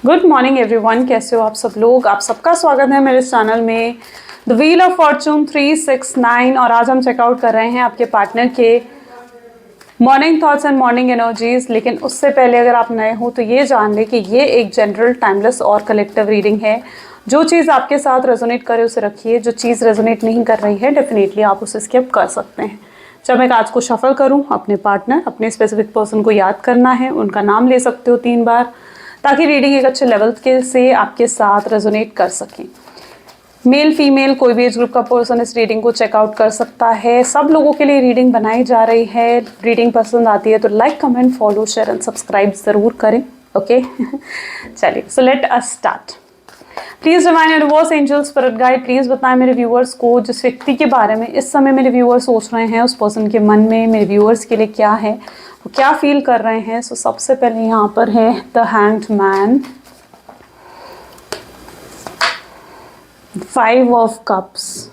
Good morning everyone, कैसे हो आप सब लोग। आप सबका स्वागत है मेरे चैनल में द व्हील ऑफ फॉर्चून 369। और आज हम चेकआउट कर रहे हैं आपके पार्टनर के morning thoughts and morning energies. लेकिन उससे पहले अगर आप नए हो तो ये जान लें कि ये एक जनरल, टाइमलेस और कलेक्टिव रीडिंग है। जो चीज़ आपके साथ रेजोनेट करे उसे रखिए, जो चीज़ रेजोनेट नहीं कर रही है डेफिनेटली आप उसे स्किप कर सकते हैं। जब मैं आज को शफल करूं, अपने पार्टनर, अपने स्पेसिफिक पर्सन को याद करना है, उनका नाम ले सकते हो 3 बार, ताकि रीडिंग एक अच्छे लेवल के से आपके साथ रेजोनेट कर सकें। मेल फीमेल कोई भी एज ग्रुप का पर्सन इस रीडिंग को चेकआउट कर सकता है। सब लोगों के लिए रीडिंग बनाई जा रही है। रीडिंग पसंद आती है तो like, comment, follow, share and subscribe ज़रूर करें। ओके चलिए, so let us start. Please divine universe, angel, spirit guide, please बताएं मेरे व्यूअर्स को जिस व्यक्ति के बारे में इस समय मेरे व्यूअर्स सोच रहे हैं, उस पर्सन के मन में मेरे व्यूअर्स के लिए क्या है, वो क्या फील कर रहे हैं। सो सबसे पहले यहाँ पर है the hanged man, 5 of cups,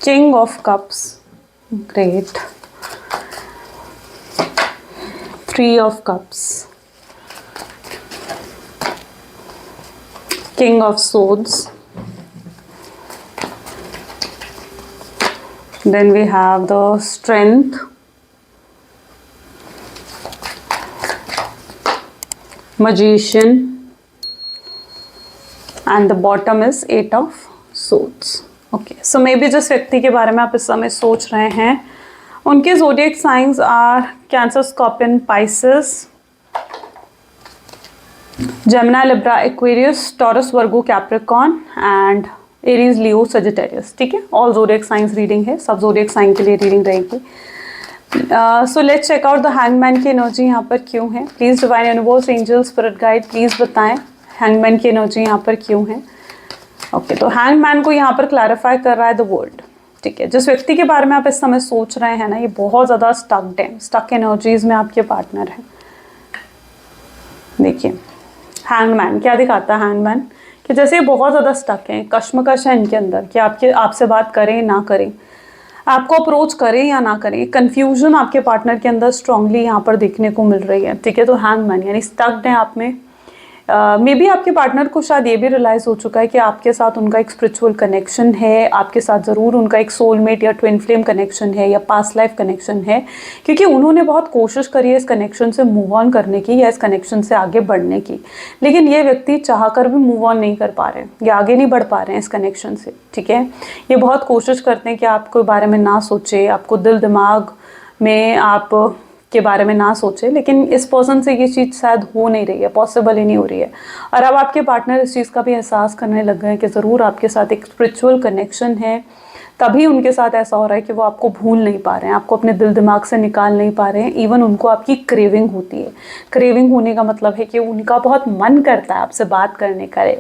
king of cups, great, 3 of cups, King of Swords, then we have the Strength, Magician, and the bottom is 8 of Swords. Okay, so maybe जिस व्यक्ति के बारे में आप इस समय सोच रहे हैं उनके zodiac signs are Cancer, Scorpion, Pisces, Gemini, Libra, Aquarius, Taurus, Virgo, Capricorn and Aries, Leo, Sagittarius। ठीक है, ऑल जोडियक साइंस रीडिंग है, सब जोडियक साइन के लिए रीडिंग रहेगी। So let's check out the hangman की एनर्जी यहाँ पर क्यों है। Please divine universe, angel, spirit guide, please बताएं हैंगमैन की एनर्जी यहाँ पर क्यों है। ओके, तो हैंगमैन को यहाँ पर क्लैरिफाई कर रहा है द वर्ल्ड। ठीक है, जिस व्यक्ति के बारे में आप इस समय सोच रहे हैं ना, ये बहुत ज़्यादा स्टक्ड है, स्टक एनर्जीज में आपके पार्टनर है। देखिए हैंगमैन क्या दिखाता है, हैंगमैन कि जैसे ये बहुत ज़्यादा स्टक है, कश्मकश है इनके अंदर कि आपसे बात करें ना करें, आपको अप्रोच करें या ना करें। कन्फ्यूजन आपके पार्टनर के अंदर स्ट्रांगली यहाँ पर देखने को मिल रही है। ठीक है, तो हैंगमैन यानी स्टक्ड है आप में। मे बी आपके पार्टनर को शायद ये भी रियलाइज़ हो चुका है कि आपके साथ उनका एक स्पिरिचुअल कनेक्शन है, आपके साथ ज़रूर उनका एक सोलमेट या ट्विन फ्लेम कनेक्शन है या पास्ट लाइफ कनेक्शन है, क्योंकि उन्होंने बहुत कोशिश करी है इस कनेक्शन से मूव ऑन करने की या इस कनेक्शन से आगे बढ़ने की, लेकिन ये व्यक्ति चाहकर भी मूव ऑन नहीं कर पा रहे हैं या आगे नहीं बढ़ पा रहे हैं इस कनेक्शन से। ठीक है, ये बहुत कोशिश करते हैं कि आपके बारे में ना सोचे, आपको दिल दिमाग में आप के बारे में ना सोचे, लेकिन इस पर्सन से ये चीज़ शायद हो नहीं रही है, पॉसिबल ही नहीं हो रही है। और अब आपके पार्टनर इस चीज़ का भी एहसास करने लग गए हैं कि ज़रूर आपके साथ एक स्पिरिचुअल कनेक्शन है, तभी उनके साथ ऐसा हो रहा है कि वो आपको भूल नहीं पा रहे हैं, आपको अपने दिल दिमाग से निकाल नहीं पा रहे हैं। इवन उनको आपकी क्रेविंग होती है। क्रेविंग होने का मतलब है कि उनका बहुत मन करता है आपसे बात करने का,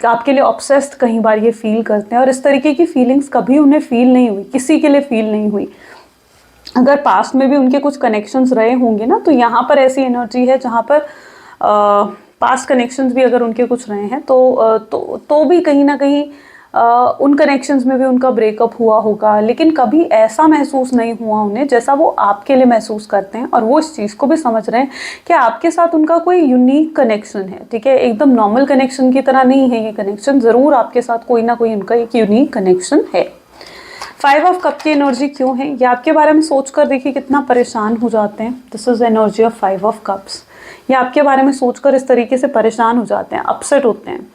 आपके लिए ऑब्सेस्ड कई बार ये फील करते हैं। और इस तरीके की फीलिंग्स कभी उन्हें फील नहीं हुई, किसी के लिए फील नहीं हुई। अगर पास्ट में भी उनके कुछ कनेक्शंस रहे होंगे ना, तो यहाँ पर ऐसी एनर्जी है जहाँ पर पास्ट कनेक्शंस भी अगर उनके कुछ रहे हैं तो भी कहीं ना कहीं उन कनेक्शंस में भी उनका ब्रेकअप हुआ होगा, लेकिन कभी ऐसा महसूस नहीं हुआ उन्हें जैसा वो आपके लिए महसूस करते हैं। और वो इस चीज़ को भी समझ रहे हैं कि आपके साथ उनका कोई यूनिक कनेक्शन है। ठीक है, एकदम नॉर्मल कनेक्शन की तरह नहीं है ये कनेक्शन, ज़रूर आपके साथ कोई ना कोई उनका एक यूनिक कनेक्शन है। 5 ऑफ कप की एनर्जी क्यों है, ये आपके बारे में सोचकर देखिए कितना परेशान हो जाते हैं। This is energy of 5 of cups. ये आपके बारे में सोचकर इस तरीके से परेशान हो जाते हैं, अपसेट होते हैं।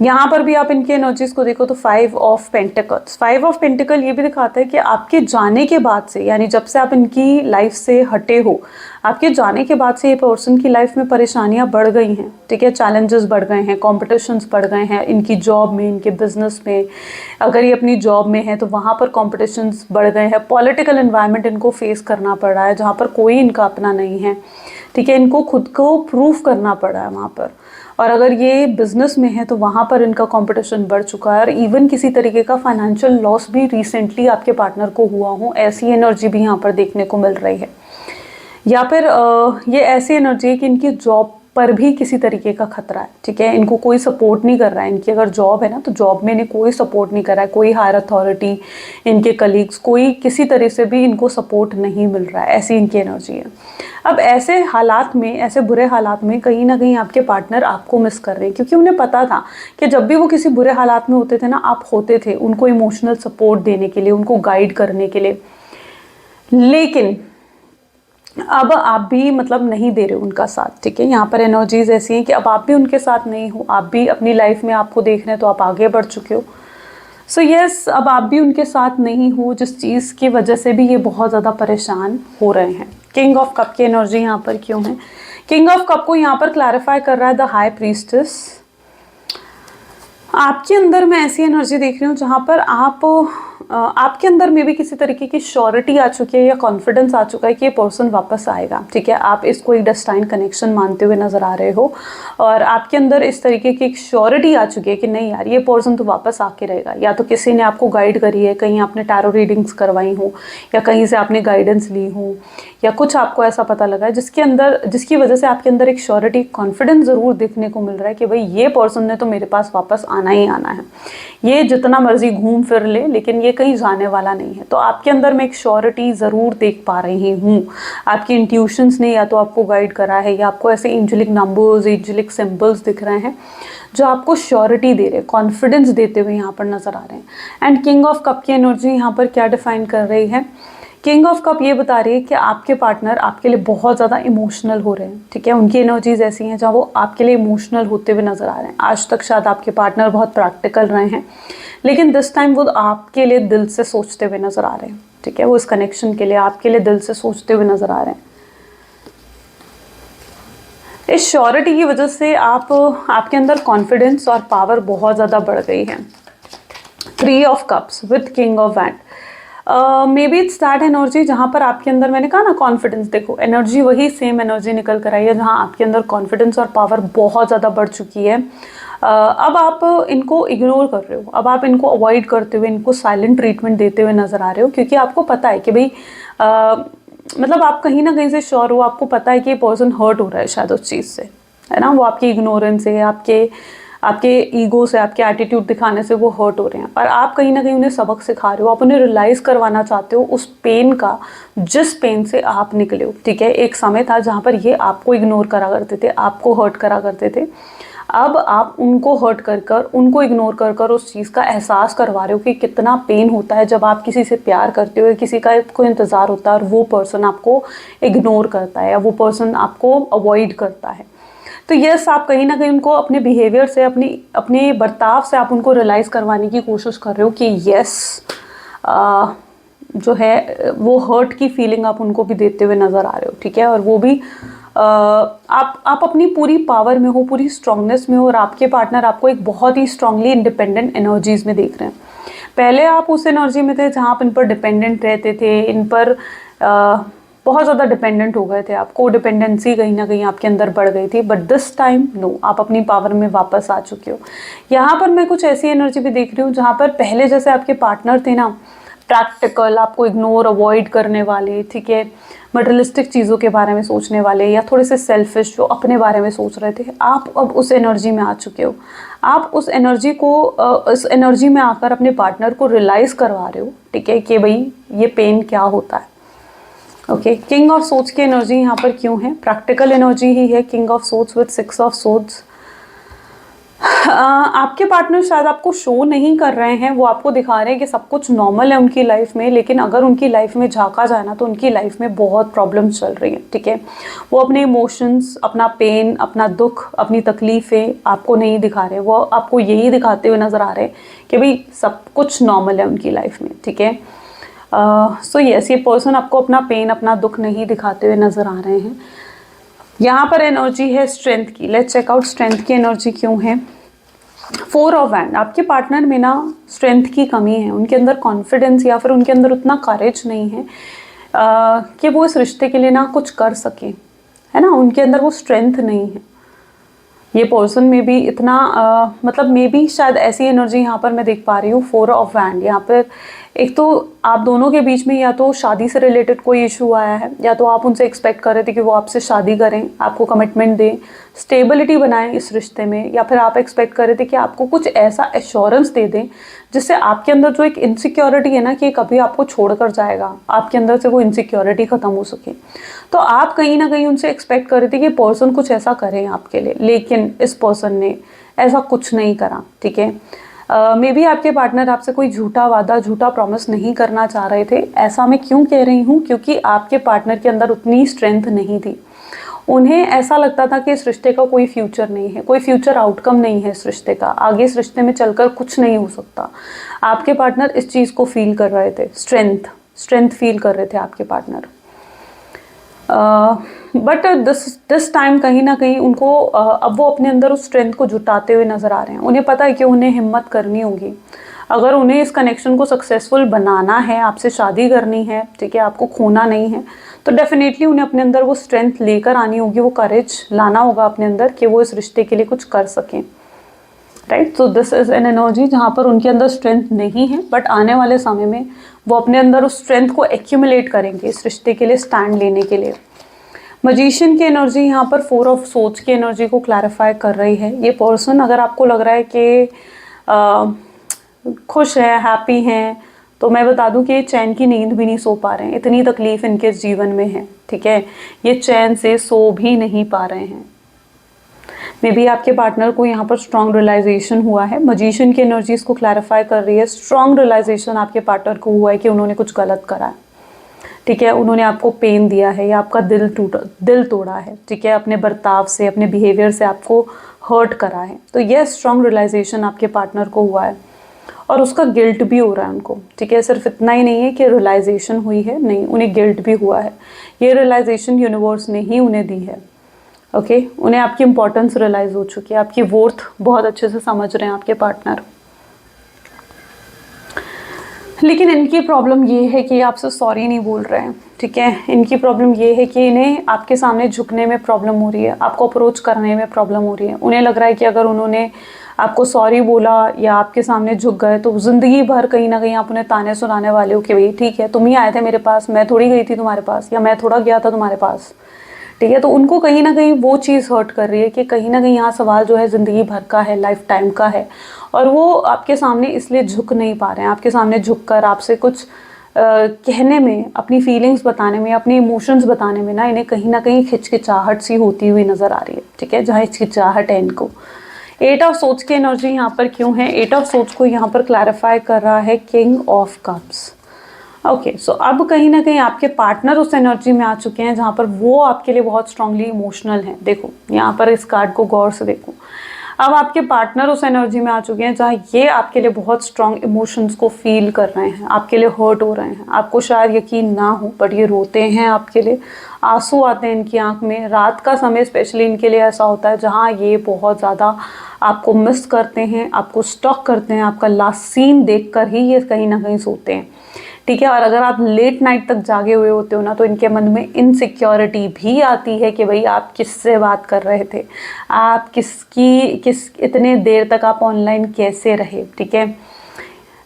यहाँ पर भी आप इनकी एनर्जीज को देखो तो 5 ऑफ पेंटिकल्स, 5 ऑफ पेंटिकल ये भी दिखाता है कि आपके जाने के बाद से, यानी जब से आप इनकी लाइफ से हटे हो, आपके जाने के बाद से ये पर्सन की लाइफ में परेशानियाँ बढ़ गई हैं। ठीक है, चैलेंजेस बढ़ गए हैं, कॉम्पिटिशन्स बढ़ गए हैं इनकी जॉब में, इनके बिजनेस में। अगर ये अपनी जॉब में है तो वहाँ पर कॉम्पिटिशन्स बढ़ गए हैं। पॉलिटिकल एनवायरनमेंट इनको फेस करना पड़ रहा है जहाँ पर कोई इनका अपना नहीं है। ठीक है, इनको खुद को प्रूव करना पड़ा है वहाँ पर। और अगर ये बिजनेस में है तो वहाँ पर इनका कंपटीशन बढ़ चुका है। और इवन किसी तरीके का फाइनेंशियल लॉस भी रिसेंटली आपके पार्टनर को हुआ हो, ऐसी एनर्जी भी यहाँ पर देखने को मिल रही है। या फिर ये ऐसी एनर्जी है कि इनकी जॉब पर भी किसी तरीके का खतरा है, ठीक है। इनको कोई सपोर्ट नहीं कर रहा है, इनकी अगर जॉब है ना तो जॉब में इन्हें कोई सपोर्ट नहीं कर रहा है, कोई हायर अथॉरिटी, इनके कलीग्स, कोई किसी तरह से भी इनको सपोर्ट नहीं मिल रहा है, ऐसी इनकी एनर्जी है। अब ऐसे हालात में, ऐसे बुरे हालात में कहीं ना कहीं आपके पार्टनर आपको मिस कर रहे हैं, क्योंकि उन्हें पता था कि जब भी वो किसी बुरे हालात में होते थे ना, आप होते थे उनको इमोशनल सपोर्ट देने के लिए, उनको गाइड करने के लिए। लेकिन अब आप भी मतलब नहीं दे रहे हो उनका साथ, ठीक है। यहाँ पर एनर्जीज ऐसी हैं कि अब आप भी उनके साथ नहीं हो, आप भी अपनी लाइफ में आपको देख रहे हैं तो आप आगे बढ़ चुके हो। सो यस, अब आप भी उनके साथ नहीं हो, जिस चीज़ की वजह से भी ये बहुत ज़्यादा परेशान हो रहे हैं। किंग ऑफ कप की एनर्जी यहाँ पर क्यों है? किंग ऑफ कप को यहाँ पर क्लैरिफाई कर रहा है द हाई प्रीस्टेस। आपके अंदर मैं ऐसी एनर्जी देख रही हूँ जहाँ पर आपके अंदर में भी किसी तरीके की श्योरिटी आ चुकी है या कॉन्फिडेंस आ चुका है कि ये पर्सन वापस आएगा, ठीक है। आप इसको एक डेस्टाइन कनेक्शन मानते हुए नजर आ रहे हो और आपके अंदर इस तरीके की एक श्योरिटी आ चुकी है कि नहीं यार, ये पर्सन तो वापस आके रहेगा। या तो किसी ने आपको गाइड करी है, कहीं आपने टैरो रीडिंग्स करवाई हो या कहीं से आपने गाइडेंस ली हो या कुछ आपको ऐसा पता लगा है जिसकी वजह से आपके अंदर एक श्योरिटी, कॉन्फिडेंस ज़रूर देखने को मिल रहा है कि भाई ये पर्सन ने तो मेरे पास वापस आना ही आना है। ये जितना मर्जी घूम फिर ले लेकिन ये कहीं जाने वाला नहीं है। तो आपके अंदर मैं एक श्योरिटी ज़रूर देख पा रही हूँ। आपकी इंट्यूशंस ने या तो आपको गाइड करा है या आपको ऐसे एंजेलिक नंबर्स, एंजेलिक सिंबल्स दिख रहे हैं जो आपको श्योरिटी दे रहे हैं, कॉन्फिडेंस देते हुए यहाँ पर नजर आ रहे हैं। एंड किंग ऑफ कप की एनर्जी यहाँ पर क्या डिफाइन कर रही है? किंग ऑफ कप ये बता रही है कि आपके पार्टनर आपके लिए बहुत ज़्यादा इमोशनल हो रहे हैं, ठीक है। उनकी एनर्जीज ऐसी हैं जहाँ वो आपके लिए इमोशनल होते हुए नजर आ रहे हैं। आज तक शायद आपके पार्टनर बहुत प्रैक्टिकल रहे हैं, लेकिन दिस टाइम वो आपके लिए दिल से सोचते हुए नजर आ रहे हैं, ठीक है। वो इस कनेक्शन के लिए आपके लिए दिल से सोचते हुए नजर आ रहे हैं। इस श्योरिटी की वजह से आपके अंदर कॉन्फिडेंस और पावर बहुत ज़्यादा बढ़ गई है। 3 of cups with king of wand. May be it's that energy जहाँ पर आपके अंदर, मैंने कहा ना कॉन्फिडेंस, देखो एनर्जी वही सेम एनर्जी निकल कर आई है जहाँ आपके अंदर कॉन्फिडेंस और पावर बहुत ज़्यादा बढ़ चुकी है। अब आप इनको इग्नोर कर रहे हो, अब आप इनको अवॉइड करते हुए, इनको साइलेंट ट्रीटमेंट देते हुए नज़र आ रहे हो, क्योंकि आपको पता है कि भाई मतलब आप कहीं ना कहीं से श्योर हो, आपको पता है कि ये पर्सन हर्ट हो रहा है शायद उस चीज़ से, है ना। वो आपकी इग्नोरेंस से, आपके ईगो से, आपके एटीट्यूड दिखाने से वो हर्ट हो रहे हैं, और आप कहीं ना कहीं उन्हें सबक सिखा रहे हो, आप उन्हें रियलाइज़ करवाना चाहते हो उस पेन का जिस पेन से आप निकले हो, ठीक है। एक समय था जहाँ पर ये आपको इग्नोर करा करते थे, आपको हर्ट करा करते थे। अब आप उनको हर्ट कर उनको इग्नोर कर उस चीज़ का एहसास करवा रहे हो कि कितना पेन होता है जब आप किसी से प्यार करते हो, किसी का कोई इंतज़ार होता है और वो पर्सन आपको इग्नोर करता है या वो पर्सन आपको अवॉइड करता है। तो यस, आप कहीं ना कहीं उनको अपने बिहेवियर से, अपने बर्ताव से आप उनको रियलाइज़ करवाने की कोशिश कर रहे हो कि यस, जो है वो हर्ट की फीलिंग आप उनको भी देते हुए नज़र आ रहे हो, ठीक है। और वो भी आप अपनी पूरी पावर में हो, पूरी स्ट्रांगनेस में हो, और आपके पार्टनर आपको एक बहुत ही स्ट्रांगली इंडिपेंडेंट एनर्जीज में देख रहे हैं। पहले आप उस एनर्जी में थे जहाँ आप इन पर डिपेंडेंट रहते थे, इन पर बहुत ज़्यादा डिपेंडेंट हो गए थे, आपको डिपेंडेंसी कहीं ना कहीं आपके अंदर बढ़ गई थी। बट दिस टाइम नो, आप अपनी पावर में वापस आ चुके हो। यहाँ पर मैं कुछ ऐसी एनर्जी भी देख रही हूँ जहाँ पर पहले जैसे आपके पार्टनर थे ना, प्रैक्टिकल, आपको इग्नोर, अवॉइड करने वाले, ठीक है, मटेरियलिस्टिक चीज़ों के बारे में सोचने वाले, या थोड़े से सेल्फिश जो अपने बारे में सोच रहे थे, आप अब उस एनर्जी में आ चुके हो। आप उस एनर्जी में आकर अपने पार्टनर को रियलाइज़ करवा रहे हो, ठीक है, कि भाई ये पेन क्या होता है। ओके, किंग ऑफ सोर्ड्स की एनर्जी यहाँ पर क्यों है? प्रैक्टिकल एनर्जी ही है king of swords with 6 of swords. आपके पार्टनर शायद आपको शो नहीं कर रहे हैं, वो आपको दिखा रहे हैं कि सब कुछ नॉर्मल है उनकी लाइफ में, लेकिन अगर उनकी लाइफ में झांका जाए ना तो उनकी लाइफ में बहुत प्रॉब्लम्स चल रही हैं, ठीक है। वो अपने इमोशंस, अपना पेन, अपना दुख, अपनी तकलीफ़ें आपको नहीं दिखा रहे, वो आपको यही दिखाते हुए नज़र आ रहे हैं कि भाई सब कुछ नॉर्मल है उनकी लाइफ में, ठीक है। सो यस, ये पर्सन आपको अपना पेन, अपना दुख नहीं दिखाते हुए नज़र आ रहे हैं। यहाँ पर एनर्जी है स्ट्रेंथ की। लेट्स चेक आउट स्ट्रेंथ की एनर्जी क्यों है। 4 ऑफ वैंड, आपके पार्टनर में ना स्ट्रेंथ की कमी है, उनके अंदर कॉन्फिडेंस या फिर उनके अंदर उतना करेज नहीं है कि वो इस रिश्ते के लिए ना कुछ कर सके, है ना। उनके अंदर वो स्ट्रेंथ नहीं है। ये पर्सन में भी इतना मतलब मे बी शायद ऐसी एनर्जी यहाँ पर मैं देख पा रही हूँ। 4 ऑफ वैंड, यहाँ पर एक तो आप दोनों के बीच में या तो शादी से रिलेटेड कोई इशू आया है, या तो आप उनसे एक्सपेक्ट कर रहे थे कि वो आपसे शादी करें, आपको कमिटमेंट दें, स्टेबिलिटी बनाएं इस रिश्ते में, या फिर आप एक्सपेक्ट कर रहे थे कि आपको कुछ ऐसा एश्योरेंस दे दें जिससे आपके अंदर जो एक इनसिक्योरिटी है ना कि कभी आपको छोड़कर जाएगा, आपके अंदर से वो इनसिक्योरिटी ख़त्म हो सके। तो आप कहीं ना कहीं उनसे एक्सपेक्ट कर रहे थे कि पर्सन कुछ ऐसा करें आपके लिए, लेकिन इस पर्सन ने ऐसा कुछ नहीं करा। ठीक है, मे बी आपके पार्टनर आपसे कोई झूठा वादा, झूठा प्रॉमिस नहीं करना चाह रहे थे। ऐसा मैं क्यों कह रही हूँ, क्योंकि आपके पार्टनर के अंदर उतनी स्ट्रेंथ नहीं थी। उन्हें ऐसा लगता था कि इस रिश्ते का कोई फ्यूचर नहीं है, कोई फ्यूचर आउटकम नहीं है इस रिश्ते का, आगे इस रिश्ते में चलकर कुछ नहीं हो सकता। आपके पार्टनर इस चीज़ को फील कर रहे थे, स्ट्रेंथ फील कर रहे थे आपके पार्टनर। बट दिस टाइम कहीं ना कहीं उनको अब वो अपने अंदर उस स्ट्रेंथ को जुटाते हुए नज़र आ रहे हैं। उन्हें पता है कि उन्हें हिम्मत करनी होगी, अगर उन्हें इस कनेक्शन को सक्सेसफुल बनाना है, आपसे शादी करनी है, ठीक है, आपको खोना नहीं है, तो डेफिनेटली उन्हें अपने अंदर वो स्ट्रेंथ लेकर आनी होगी, वो करेज लाना होगा अपने अंदर कि वो इस रिश्ते के लिए कुछ कर सकें। Right, so this is an energy जहाँ पर उनके अंदर स्ट्रेंथ नहीं है, बट आने वाले समय में वो अपने अंदर उस स्ट्रेंथ को एक्यूमुलेट करेंगे इस रिश्ते के लिए स्टैंड लेने के लिए। मजीशियन की एनर्जी यहाँ पर 4 ऑफ सोर्ड्स की एनर्जी को क्लैरिफाई कर रही है। ये पर्सन, अगर आपको लग रहा है कि खुश है, हैप्पी हैं, तो मैं बता दूं कि ये चैन की नींद भी नहीं सो पा रहे हैं, इतनी तकलीफ इनके जीवन में है। ठीक है, ये चैन से सो भी नहीं पा रहे हैं। मे बी आपके पार्टनर को यहाँ पर स्ट्रॉन्ग रियलाइजेशन हुआ है। मजीशियन की एनर्जी इसको क्लैरिफाई कर रही है। स्ट्रॉन्ग रियलाइजेशन आपके पार्टनर को हुआ है कि उन्होंने कुछ गलत करा है। ठीक है, उन्होंने आपको पेन दिया है या आपका दिल तोड़ा है। ठीक है, अपने बर्ताव से, अपने बिहेवियर से आपको हर्ट करा है। तो यह स्ट्रॉन्ग रियलाइजेशन आपके पार्टनर को हुआ है और उसका गिल्ट भी हो रहा है उनको। ठीक है, सिर्फ इतना ही नहीं है कि रियलाइजेशन हुई है, नहीं, उन्हें गिल्ट भी हुआ है। ये रियलाइजेशन यूनिवर्स ने ही उन्हें दी है। ओके, उन्हें आपकी इंपॉर्टेंस रियलाइज हो चुकी है, आपकी वर्थ बहुत अच्छे से समझ रहे हैं आपके पार्टनर। लेकिन इनकी प्रॉब्लम ये है कि आपसे सॉरी नहीं बोल रहे हैं। ठीक है, इनकी प्रॉब्लम ये है कि इन्हें आपके सामने झुकने में प्रॉब्लम हो रही है, आपको अप्रोच करने में प्रॉब्लम हो रही है। उन्हें लग रहा है कि अगर उन्होंने आपको सॉरी बोला या आपके सामने झुक गए तो ज़िंदगी भर कहीं ना कहीं आप उन्हें ताने सुनाने वाले हो कि भाई ठीक है, तुम ही आए थे मेरे पास, मैं थोड़ी गई थी तुम्हारे पास, या मैं थोड़ा गया था तुम्हारे पास। ठीक है, तो उनको कहीं ना कहीं वो चीज़ हर्ट कर रही है कि कहीं ना कहीं यहाँ सवाल जो है ज़िंदगी भर का है, लाइफ टाइम का है, और वो आपके सामने इसलिए झुक नहीं पा रहे हैं। आपके सामने झुककर आपसे कुछ कहने में, अपनी फीलिंग्स बताने में, अपने इमोशंस बताने में ना इन्हें ना कहीं हिचकिचाहट सी होती हुई नज़र आ रही है। ठीक है, जहाँ हिचकिचाहट है इनको। 8 ऑफ सोच की एनर्जी यहाँ पर क्यों है? 8 ऑफ सोच को यहाँ पर क्लैरिफाई कर रहा है किंग ऑफ कप्स। ओके, सो अब कहीं ना कहीं आपके पार्टनर उस एनर्जी में आ चुके हैं जहाँ पर वो आपके लिए बहुत स्ट्रांगली इमोशनल हैं। देखो यहाँ पर इस कार्ड को गौर से देखो, अब आपके पार्टनर उस एनर्जी में आ चुके हैं जहाँ ये आपके लिए बहुत स्ट्रांग इमोशंस को फील कर रहे हैं, आपके लिए हर्ट हो रहे हैं। आपको शायद यकीन ना हो बट ये रोते हैं आपके लिए, आंसू आते हैं इनकी आंख में। रात का समय स्पेशली इनके लिए ऐसा होता है जहाँ ये बहुत ज़्यादा आपको मिस करते हैं, आपको स्टॉक करते हैं। आपका लास्ट सीन देखकर ही ये कहीं ना कहीं सोते हैं। ठीक है, और अगर आप लेट नाइट तक जागे हुए होते हो ना तो इनके मन में इनसिक्योरिटी भी आती है कि भाई आप किससे बात कर रहे थे, आप किस इतने देर तक आप ऑनलाइन कैसे रहे। ठीक है,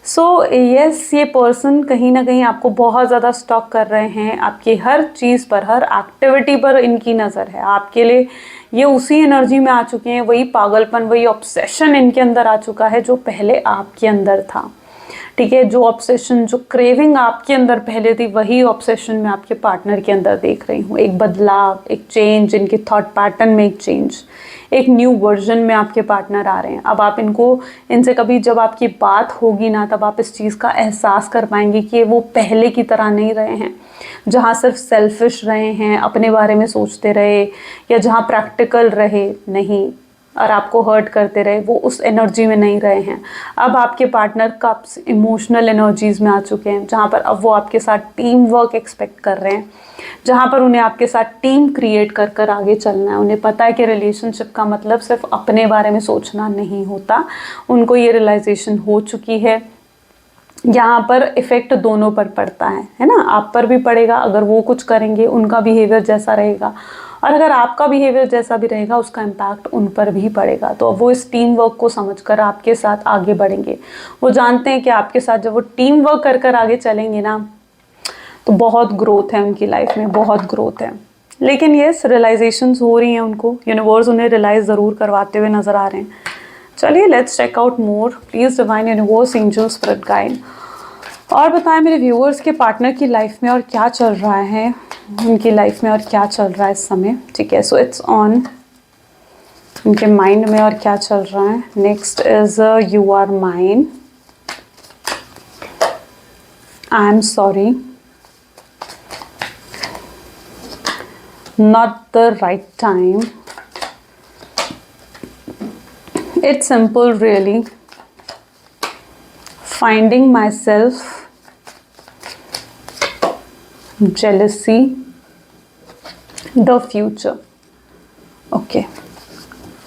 सो यस, ये पर्सन कहीं ना कहीं आपको बहुत ज़्यादा स्टॉक कर रहे हैं। आपकी हर चीज़ पर, हर एक्टिविटी पर इनकी नज़र है। आपके लिए ये उसी एनर्जी में आ चुके हैं, वही पागलपन, वही ऑब्सेशन इनके अंदर आ चुका है जो पहले आपके अंदर था। ठीक है, जो ऑब्सेशन, जो क्रेविंग आपके अंदर पहले थी, वही ऑब्सेशन मैं आपके पार्टनर के अंदर देख रही हूँ। एक बदलाव, एक चेंज, इनके थॉट पैटर्न में एक चेंज, एक न्यू वर्जन में आपके पार्टनर आ रहे हैं। अब आप इनसे कभी जब आपकी बात होगी ना, तब आप इस चीज़ का एहसास कर पाएंगे कि वो पहले की तरह नहीं रहे हैं, जहाँ सिर्फ सेल्फिश रहे हैं, अपने बारे में सोचते रहे, या जहाँ प्रैक्टिकल रहे नहीं और आपको हर्ट करते रहे, वो उस एनर्जी में नहीं रहे हैं। अब आपके पार्टनर कप्स इमोशनल एनर्जीज़ में आ चुके हैं, जहाँ पर अब वो आपके साथ टीम वर्क एक्सपेक्ट कर रहे हैं, जहाँ पर उन्हें आपके साथ टीम क्रिएट कर कर आगे चलना है। उन्हें पता है कि रिलेशनशिप का मतलब सिर्फ अपने बारे में सोचना नहीं होता। उनको ये रियलाइजेशन हो चुकी है। यहाँ पर इफ़ेक्ट दोनों पर पड़ता है ना, आप पर भी पड़ेगा अगर वो कुछ करेंगे, उनका बिहेवियर जैसा रहेगा, और अगर आपका बिहेवियर जैसा भी रहेगा उसका इम्पैक्ट उन पर भी पड़ेगा। तो अब वो इस टीम वर्क को समझकर आपके साथ आगे बढ़ेंगे। वो जानते हैं कि आपके साथ जब वो टीम वर्क कर कर आगे चलेंगे ना, तो बहुत ग्रोथ है उनकी लाइफ में, बहुत ग्रोथ है। लेकिन येस, रियलाइजेशंस हो रही हैं उनको, यूनिवर्स उन्हें रियलाइज़ ज़रूर करवाते हुए नज़र आ रहे हैं। चलिए let's check out more. Please divine universe, angel, spirit guide, और बताएं मेरे व्यूअर्स के पार्टनर की लाइफ में और क्या चल रहा है, उनकी लाइफ में और क्या चल रहा है इस समय। ठीक है, सो इट्स ऑन, उनके माइंड में और क्या चल रहा है। Next is you are mine, I am sorry, not the right time, it's simple really, finding myself, jealousy, the future. Okay,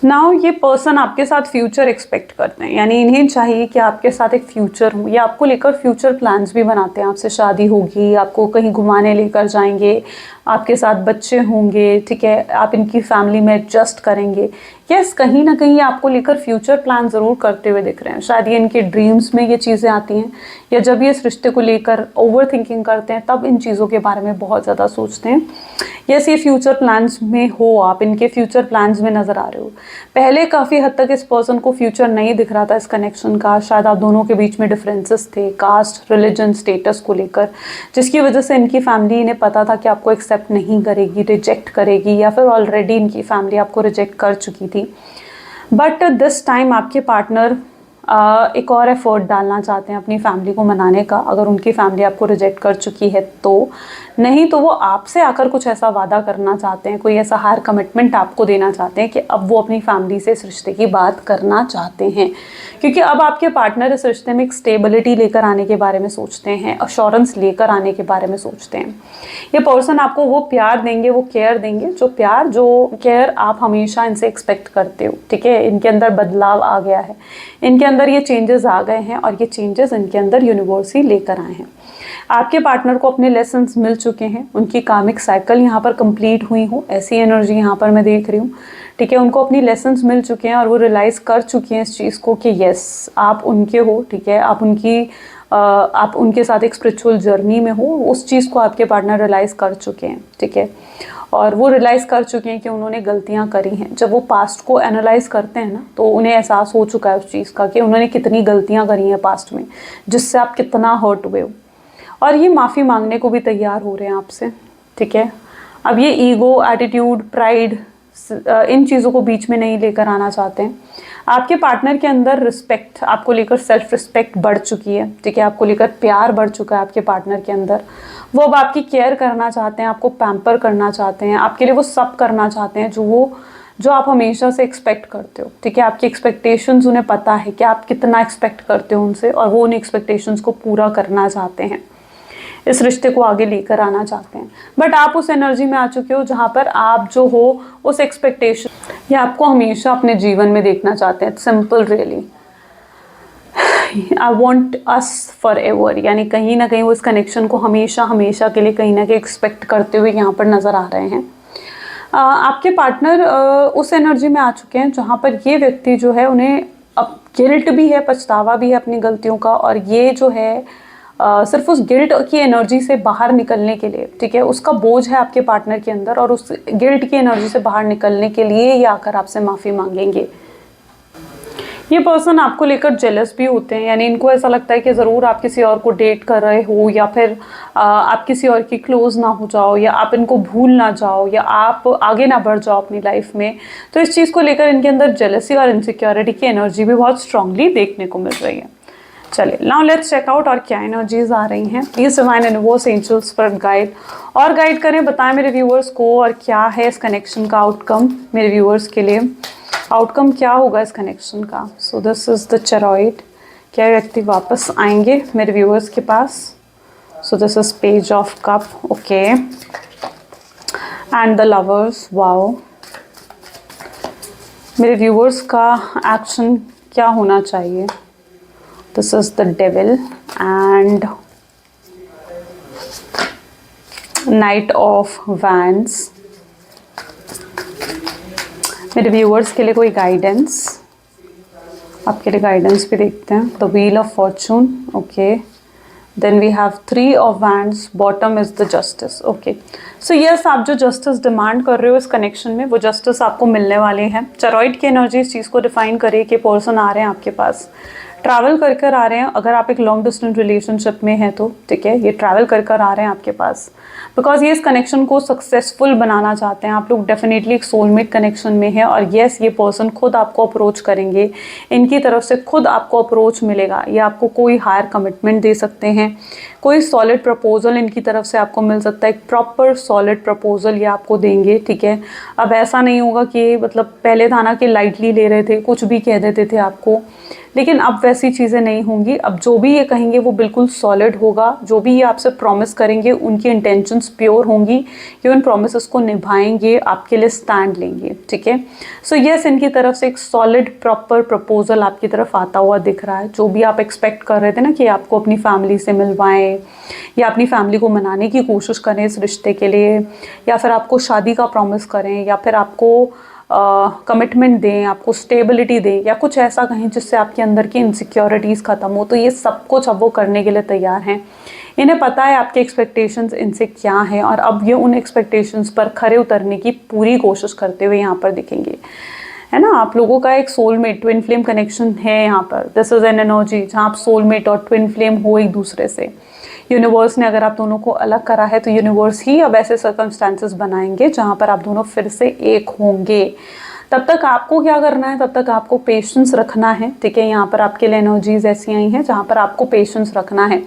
now ये पर्सन आपके साथ फ्यूचर एक्सपेक्ट करते हैं, यानी इन्हें चाहिए कि आपके साथ एक फ्यूचर हो, या आपको लेकर फ्यूचर प्लान्स भी बनाते हैं। आपसे शादी होगी, आपको कहीं घुमाने लेकर जाएंगे, आपके साथ बच्चे होंगे, ठीक है, आप इनकी फैमिली में एडजस्ट करेंगे। यस, कहीं ना कहीं आपको लेकर फ्यूचर प्लान ज़रूर करते हुए दिख रहे हैं। शायद ये इनके ड्रीम्स में ये चीज़ें आती हैं, या जब ये इस रिश्ते को लेकर ओवर थिंकिंग करते हैं तब इन चीज़ों के बारे में बहुत ज़्यादा सोचते हैं। यस, ये फ्यूचर प्लान्स में हो, आप इनके फ्यूचर प्लान्स में नज़र आ रहे हो। पहले काफ़ी हद तक इस पर्सन को फ्यूचर नहीं दिख रहा था इस कनेक्शन का। शायद आप दोनों के बीच में डिफरेंसेस थे, कास्ट, रिलीजन, स्टेटस को लेकर, जिसकी वजह से इनकी फैमिली इन्हें पता था कि आपको एक्सेप्ट नहीं करेगी, रिजेक्ट करेगी, या फिर ऑलरेडी इनकी फैमिली आपको रिजेक्ट कर चुकी थी। बट दिस टाइम आपके पार्टनर एक और एफर्ट डालना चाहते हैं अपनी फैमिली को मनाने का, अगर उनकी फैमिली आपको रिजेक्ट कर चुकी है तो। नहीं तो वो आपसे आकर कुछ ऐसा वादा करना चाहते हैं, कोई ऐसा हायर कमिटमेंट आपको देना चाहते हैं कि अब वो अपनी फैमिली से इस रिश्ते की बात करना चाहते हैं। क्योंकि अब आपके पार्टनर इस रिश्ते में एक स्टेबिलिटी लेकर आने के बारे में सोचते हैं, अश्योरेंस लेकर आने के बारे में सोचते हैं। ये पर्सन आपको वो प्यार देंगे, वो केयर देंगे, जो प्यार, जो केयर आप हमेशा इनसे एक्सपेक्ट करते हो। ठीक है, इनके अंदर बदलाव आ गया है, इनके अंदर ये चेंजेस आ गए हैं, और ये चेंजेस इनके अंदर यूनिवर्स ही लेकर आए हैं। आपके पार्टनर को अपने लेसन्स मिल चुके हैं, उनकी कार्मिक साइकिल यहाँ पर कंप्लीट हुई हो, ऐसी एनर्जी यहाँ पर मैं देख रही हूँ। ठीक है, उनको अपनी लेसन्स मिल चुके हैं और वो रियलाइज़ कर चुके हैं इस चीज़ को कि यस, आप उनके हो। ठीक है, आप उनके साथ एक स्पिरिचुअल जर्नी में हो, उस चीज़ को आपके पार्टनर रियलाइज़ कर चुके हैं। ठीक है, और वो रियलाइज़ कर चुके हैं कि उन्होंने गलतियां करी हैं। जब वो पास्ट को एनालाइज करते हैं ना, तो उन्हें एहसास हो चुका है उस चीज़ का कि उन्होंने कितनी गलतियां करी हैं पास्ट में, जिससे आप कितना हर्ट हुए हो, और ये माफ़ी मांगने को भी तैयार हो रहे हैं आपसे। ठीक है, अब ये ईगो, एटीट्यूड, प्राइड, इन चीज़ों को बीच में नहीं लेकर आना चाहते हैं। आपके पार्टनर के अंदर रिस्पेक्ट, आपको लेकर सेल्फ रिस्पेक्ट बढ़ चुकी है। ठीक है, आपको लेकर प्यार बढ़ चुका है आपके पार्टनर के अंदर। वो अब आपकी केयर करना चाहते हैं, आपको पैम्पर करना चाहते हैं, आपके लिए वो सब करना चाहते हैं जो आप हमेशा से एक्सपेक्ट करते हो। ठीक है, आपकी एक्सपेक्टेशंस उन्हें पता है कि आप कितना एक्सपेक्ट करते हो उनसे, और वो उन एक्सपेक्टेशंस को पूरा करना चाहते हैं, इस रिश्ते को आगे लेकर आना चाहते हैं। बट आप उस एनर्जी में आ चुके हो जहाँ पर आप जो हो उस एक्सपेक्टेशन या आपको हमेशा अपने जीवन में देखना चाहते हैं। Simple really, I want us for ever, यानी कहीं ना कहीं वो इस कनेक्शन को हमेशा हमेशा के लिए कहीं ना कहीं एक्सपेक्ट करते हुए यहाँ पर नज़र आ रहे हैं। आपके पार्टनर उस एनर्जी में आ चुके हैं जहाँ पर ये व्यक्ति जो है, उन्हें अब गिल्ट भी है, पछतावा भी है अपनी गलतियों का, और ये जो है सिर्फ उस गिल्ट की एनर्जी से बाहर निकलने के लिए, ठीक है, उसका बोझ है आपके पार्टनर के अंदर, और उस गिल्ट की एनर्जी से बाहर निकलने के लिए ये आकर आपसे माफ़ी मांगेंगे। ये पर्सन आपको लेकर जेलस भी होते हैं, यानी इनको ऐसा लगता है कि ज़रूर आप किसी और को डेट कर रहे हो, या फिर आप किसी और की क्लोज ना हो जाओ, या आप इनको भूल ना जाओ, या आप आगे ना बढ़ जाओ अपनी लाइफ में। तो इस चीज़ को लेकर इनके अंदर जेलसी और इनसिक्योरिटी की एनर्जी भी बहुत स्ट्रांगली देखने को मिल रही है। चलिए नाउ लेट्स चेक आउट और क्या एनर्जीज आ रही हैं। Please divine universe, angels, spirit guide और गाइड करें, बताएं मेरे व्यूअर्स को, और क्या है इस कनेक्शन का आउटकम मेरे व्यूअर्स के लिए। आउटकम क्या होगा इस कनेक्शन का। So this is the choroid. क्या व्यक्ति वापस आएंगे मेरे व्यूअर्स के पास। So this is page of cup, okay, and the lovers. Wow, मेरे व्यूअर्स का एक्शन क्या होना चाहिए। This is the devil and Knight of Wands, मेरे व्यूअर्स के लिए कोई गाइडेंस, आपके लिए गाइडेंस भी देखते हैं। The wheel of fortune, okay, then we have 3 of wands, bottom is the justice, okay. So yes, आप जो जस्टिस डिमांड कर रहे हो इस कनेक्शन में, वो जस्टिस आपको मिलने वाले हैं। चरॉइड की एनर्जी इस चीज़ को डिफाइन करे कि पर्सन आ रहे हैं आपके पास, ट्रैवल कर कर आ रहे हैं। अगर आप एक लॉन्ग डिस्टेंस रिलेशनशिप में हैं तो ठीक है, ये ट्रैवल कर कर आ रहे हैं आपके पास, बिकॉज ये इस कनेक्शन को सक्सेसफुल बनाना चाहते हैं। आप लोग डेफिनेटली एक सोलमेट कनेक्शन में है, और येस, ये पर्सन खुद आपको अप्रोच करेंगे, इनकी तरफ से खुद आपको अप्रोच मिलेगा। ये आपको कोई हायर कमिटमेंट दे सकते हैं, कोई सॉलिड प्रपोजल इनकी तरफ से आपको मिल सकता है, एक प्रॉपर सॉलिड प्रपोजल ये आपको देंगे, ठीक है। अब ऐसा नहीं होगा कि मतलब पहले था ना कि लाइटली ले रहे थे, कुछ भी कह देते थे आपको, लेकिन अब वैसी चीज़ें नहीं होंगी। अब जो भी ये कहेंगे वो बिल्कुल सॉलिड होगा। जो भी ये आपसे प्रॉमिस करेंगे उनकी इंटेंशंस प्योर होंगी, ये उन प्रॉमिसेस को निभाएंगे, आपके लिए स्टैंड लेंगे, ठीक है। सो यस, इनकी तरफ से एक सॉलिड प्रॉपर प्रपोजल आपकी तरफ आता हुआ दिख रहा है। जो भी आप एक्सपेक्ट कर रहे थे ना कि आपको अपनी फैमिली से मिलवाएं, या अपनी फैमिली को मनाने की कोशिश करें इस रिश्ते के लिए, या फिर आपको शादी का प्रॉमिस करें, या फिर आपको कमिटमेंट दें, आपको स्टेबिलिटी दें, या कुछ ऐसा कहें जिससे आपके अंदर की इनसिक्योरिटीज़ ख़त्म हो, तो ये सब कुछ अब वो करने के लिए तैयार हैं। इन्हें पता है आपके एक्सपेक्टेशंस इनसे क्या हैं, और अब ये उन एक्सपेक्टेशंस पर खरे उतरने की पूरी कोशिश करते हुए यहाँ पर दिखेंगे, है ना। आप लोगों का एक सोलमेट ट्विन फ्लेम कनेक्शन है यहाँ पर। दिस इज़ एन एनर्जी जहाँ आप सोलमेट और ट्विन फ्लेम हो एक दूसरे से। यूनिवर्स ने अगर आप दोनों को अलग करा है तो यूनिवर्स ही अब ऐसे सर्कमस्टांसेस बनाएंगे जहाँ पर आप दोनों फिर से एक होंगे। तब तक आपको क्या करना है, तब तक आपको पेशेंस रखना है, ठीक है। यहाँ पर आपके लिए एनर्जीज ऐसी आई हैं जहाँ पर आपको पेशेंस रखना है।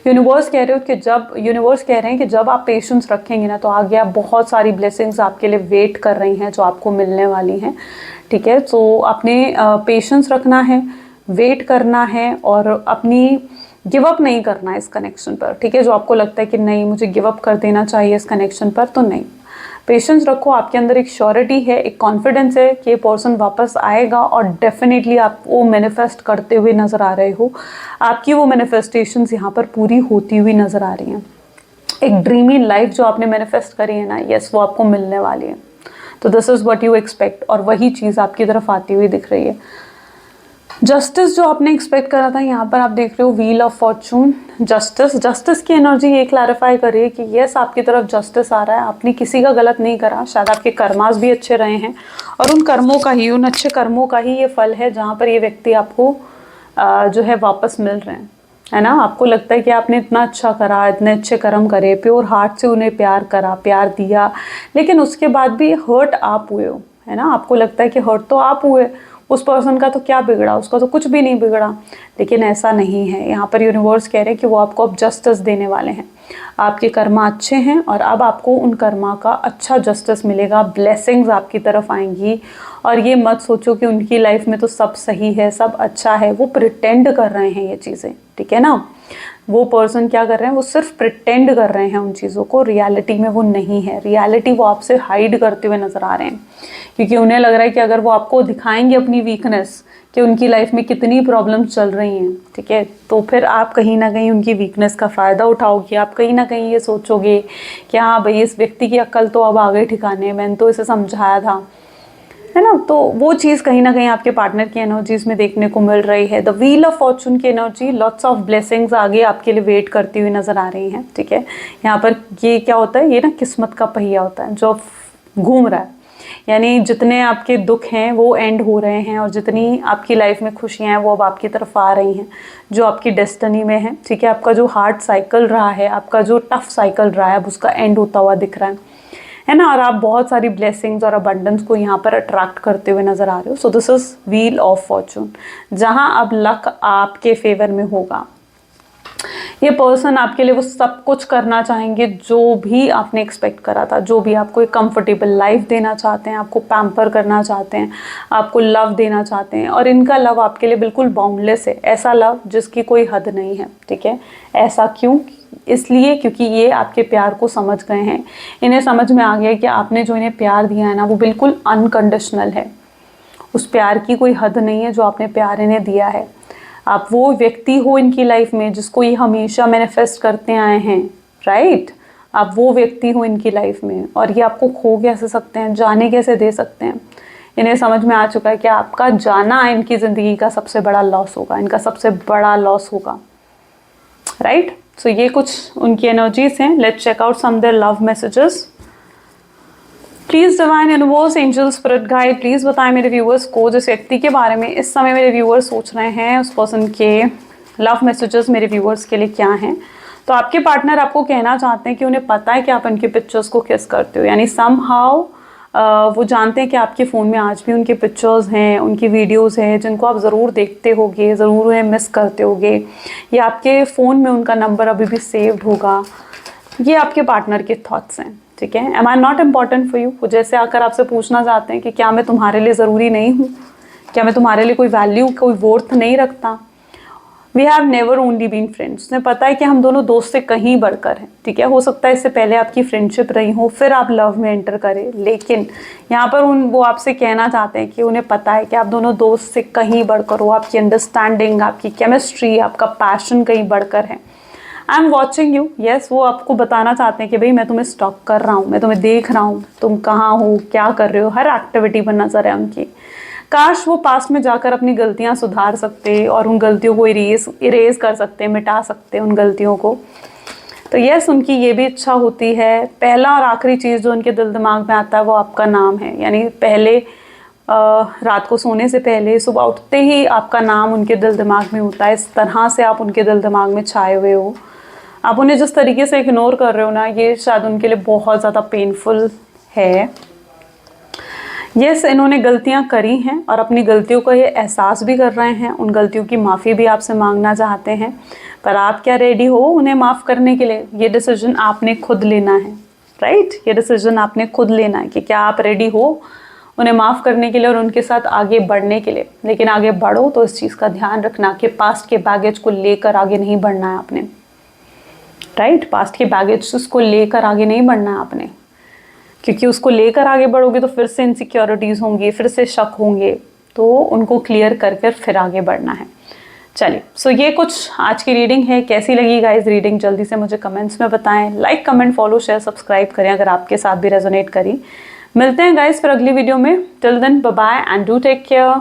यूनिवर्स कह रहे हो कि यूनिवर्स कह रहे हैं कि जब आप पेशेंस रखेंगे ना, तो आगे आप बहुत सारी ब्लेसिंग्स आपके लिए वेट कर रही हैं जो आपको मिलने वाली हैं, ठीक है। तो आपने पेशेंस रखना है, वेट करना है, और अपनी गिव अप नहीं करना है इस कनेक्शन पर, ठीक है। जो आपको लगता है कि नहीं मुझे गिव अप कर देना चाहिए इस कनेक्शन पर, तो नहीं, पेशेंस रखो। आपके अंदर एक श्योरिटी है, एक कॉन्फिडेंस है कि ये पर्सन वापस आएगा, और डेफिनेटली आप वो मैनिफेस्ट करते हुए नज़र आ रहे हो। आपकी वो मैनिफेस्टेशंस यहाँ पर पूरी होती हुई नज़र आ रही हैं। एक ड्रीमी लाइफ जो आपने मैनिफेस्ट करी है ना, यस, वो आपको मिलने वाली है। तो this is what you expect, और वही चीज़ आपकी तरफ आती हुई दिख रही है। जस्टिस जो आपने एक्सपेक्ट करा था, यहाँ पर आप देख रहे हो व्हील ऑफ फॉर्चून, जस्टिस की एनर्जी ये क्लैरिफाई कर रही है कि यस, आपकी तरफ जस्टिस आ रहा है। आपने किसी का गलत नहीं करा, शायद आपके कर्मास भी अच्छे रहे हैं, और उन कर्मों का ही, उन अच्छे कर्मों का ही ये फल है जहाँ पर ये व्यक्ति आपको जो है वापस मिल रहे हैं, है ना। आपको लगता है कि आपने इतना अच्छा करा, इतने अच्छे कर्म करे, प्योर हार्ट से उन्हें प्यार करा, प्यार दिया, लेकिन उसके बाद भी हर्ट आप हुए हो, है ना। आपको लगता है कि हर्ट तो आप हुए, उस पर्सन का तो क्या बिगड़ा, उसका तो कुछ भी नहीं बिगड़ा, लेकिन ऐसा नहीं है। यहाँ पर यूनिवर्स कह रहे हैं कि वो आपको अब जस्टिस देने वाले हैं। आपके कर्मा अच्छे हैं, और अब आपको उन कर्मा का अच्छा जस्टिस मिलेगा, ब्लेसिंग्स आपकी तरफ आएंगी। और ये मत सोचो कि उनकी लाइफ में तो सब सही है, सब अच्छा है, वो प्रिटेंड कर रहे हैं ये चीज़ें, ठीक है ना। वो पर्सन क्या कर रहे हैं, वो सिर्फ प्रिटेंड कर रहे हैं उन चीज़ों को, रियलिटी में वो नहीं है। रियलिटी वो आपसे हाइड करते हुए नज़र आ रहे हैं, क्योंकि उन्हें लग रहा है कि अगर वो आपको दिखाएंगे अपनी वीकनेस कि उनकी लाइफ में कितनी प्रॉब्लम्स चल रही हैं, ठीक है, तो फिर आप कहीं ना कहीं उनकी वीकनेस का फ़ायदा उठाओगे। आप कहीं ना कहीं ये सोचोगे कि हाँ भाई, इस व्यक्ति की अक्ल तो अब आ गई ठिकाने, मैंने तो इसे समझाया था, है ना। तो वो चीज़ कहीं ना कहीं आपके पार्टनर की एनर्जीज में देखने को मिल रही है। द व्हील ऑफ फॉर्चून की एनर्जी, लॉट्स ऑफ ब्लेसिंग्स आगे आपके लिए वेट करती हुई नज़र आ रही हैं, ठीक है। यहाँ पर ये क्या होता है, ये ना किस्मत का पहिया होता है जो घूम रहा है, यानी जितने आपके दुख हैं वो एंड हो रहे हैं, और जितनी आपकी लाइफ में खुशियाँ हैं वो अब आपकी तरफ आ रही हैं, जो आपकी डेस्टिनी में है, ठीक है। आपका जो हार्ड साइकिल रहा है, आपका जो टफ साइकिल रहा है, अब उसका एंड होता हुआ दिख रहा है ना। और आप बहुत सारी ब्लेसिंग्स और अबंडेंस को यहाँ पर अट्रैक्ट करते हुए नज़र आ रहे हो। So this is wheel of Fortune, जहाँ अब लक आपके फेवर में होगा। ये पर्सन आपके लिए वो सब कुछ करना चाहेंगे जो भी आपने एक्सपेक्ट करा था, जो भी आपको एक कंफर्टेबल लाइफ देना चाहते हैं, आपको पैम्पर करना चाहते हैं, आपको लव देना चाहते हैं, और इनका लव आपके लिए बिल्कुल बाउंडलेस है, ऐसा लव जिसकी कोई हद नहीं है, ठीक है। ऐसा क्यों, इसलिए क्योंकि ये आपके प्यार को समझ गए हैं। इन्हें समझ में आ गया कि आपने जो इन्हें प्यार दिया है ना, वो बिल्कुल अनकंडीशनल है, उस प्यार की कोई हद नहीं है जो आपने प्यार इन्हें दिया है। आप वो व्यक्ति हो इनकी लाइफ में जिसको ये हमेशा मैनिफेस्ट करते आए हैं, राइट। आप वो व्यक्ति हो इनकी लाइफ में, और ये आपको खो कैसे सकते हैं, जाने कैसे दे सकते हैं। इन्हें समझ में आ चुका है कि आपका जाना इनकी ज़िंदगी का सबसे बड़ा लॉस होगा, इनका सबसे बड़ा लॉस होगा, राइट। सो ये कुछ उनकी एनर्जीज हैं। Let's check out some their love messages. Please divine universe angel spirit guide please बताएं मेरे व्यूअर्स को जिस व्यक्ति के बारे में इस समय मेरे व्यूअर्स सोच रहे हैं, उस पर्सन के लव मैसेजेस मेरे व्यूअर्स के लिए क्या हैं। तो आपके पार्टनर आपको कहना चाहते हैं कि उन्हें पता है कि आप उनके पिक्चर्स को किस करते हो, यानी समहाउ वो जानते हैं कि आपके फ़ोन में आज भी उनके पिक्चर्स हैं, उनकी वीडियोस हैं जिनको आप ज़रूर देखते होगे, ज़रूर उन्हें मिस करते होगे, या आपके फ़ोन में उनका नंबर अभी भी सेव्ड होगा। ये आपके पार्टनर के थॉट्स हैं, ठीक है। Am I not important for you, वो जैसे आकर आपसे पूछना चाहते हैं कि क्या मैं तुम्हारे लिए ज़रूरी नहीं हूँ, क्या मैं तुम्हारे लिए कोई वैल्यू, कोई वर्थ नहीं रखता। We have never only been friends, उन्हें पता है कि हम दोनों दोस्त से कहीं बढ़कर हैं, ठीक है। हो सकता है इससे पहले आपकी फ्रेंडशिप रही हो, फिर आप लव में एंटर करें, लेकिन यहाँ पर वो आपसे कहना चाहते हैं कि उन्हें पता है कि आप दोनों दोस्त से कहीं बढ़कर हो, आपकी अंडरस्टैंडिंग, आपकी केमिस्ट्री, आपका पैशन कहीं बढ़कर है। I am watching you, yes, वो आपको बताना चाहते हैं कि भाई मैं तुम्हें स्टॉक कर रहा हूँ, मैं तुम्हें देख रहा हूँ, तुम कहाँ हो, क्या कर रहे हो, हर एक्टिविटी पर नजर है उनकी। काश वो पास्ट में जाकर अपनी गलतियाँ सुधार सकते और उन गलतियों को इरेज कर सकते, मिटा सकते उन गलतियों को। तो यस, उनकी ये भी इच्छा होती है। पहला और आखिरी चीज़ जो उनके दिल दिमाग में आता है वो आपका नाम है, यानी पहले रात को सोने से पहले सुबह उठते ही आपका नाम उनके दिल दिमाग में होता है। इस तरह से आप उनके दिल दिमाग में छाए हुए हो। आप उन्हें जिस तरीके से इग्नोर कर रहे हो ना, ये शायद उनके लिए बहुत ज़्यादा पेनफुल है। यस, इन्होंने गलतियां करी हैं और अपनी गलतियों का ये एहसास भी कर रहे हैं, उन गलतियों की माफ़ी भी आपसे मांगना चाहते हैं, पर आप क्या रेडी हो उन्हें माफ़ करने के लिए? ये डिसीजन आपने खुद लेना है, राइट। ये डिसीजन आपने खुद लेना है कि क्या आप रेडी हो उन्हें माफ़ करने के लिए और उनके साथ आगे बढ़ने के लिए। लेकिन आगे बढ़ो तो इस चीज़ का ध्यान रखना कि पास्ट के बैगेज को लेकर आगे नहीं बढ़ना है आपने, राइट। पास्ट के बैगेज को लेकर आगे नहीं बढ़ना है आपने, क्योंकि उसको लेकर आगे बढ़ोगे तो फिर से इनसिक्योरिटीज़ होंगी, फिर से शक होंगे, तो उनको क्लियर करके फिर आगे बढ़ना है। चलिए, सो ये कुछ आज की रीडिंग है। कैसी लगी गाइस रीडिंग, जल्दी से मुझे कमेंट्स में बताएं। Like, comment, follow, share, subscribe करें अगर आपके साथ भी रेजोनेट करी। मिलते हैं गाइस फिर अगली वीडियो में। Till then bye bye and do take care.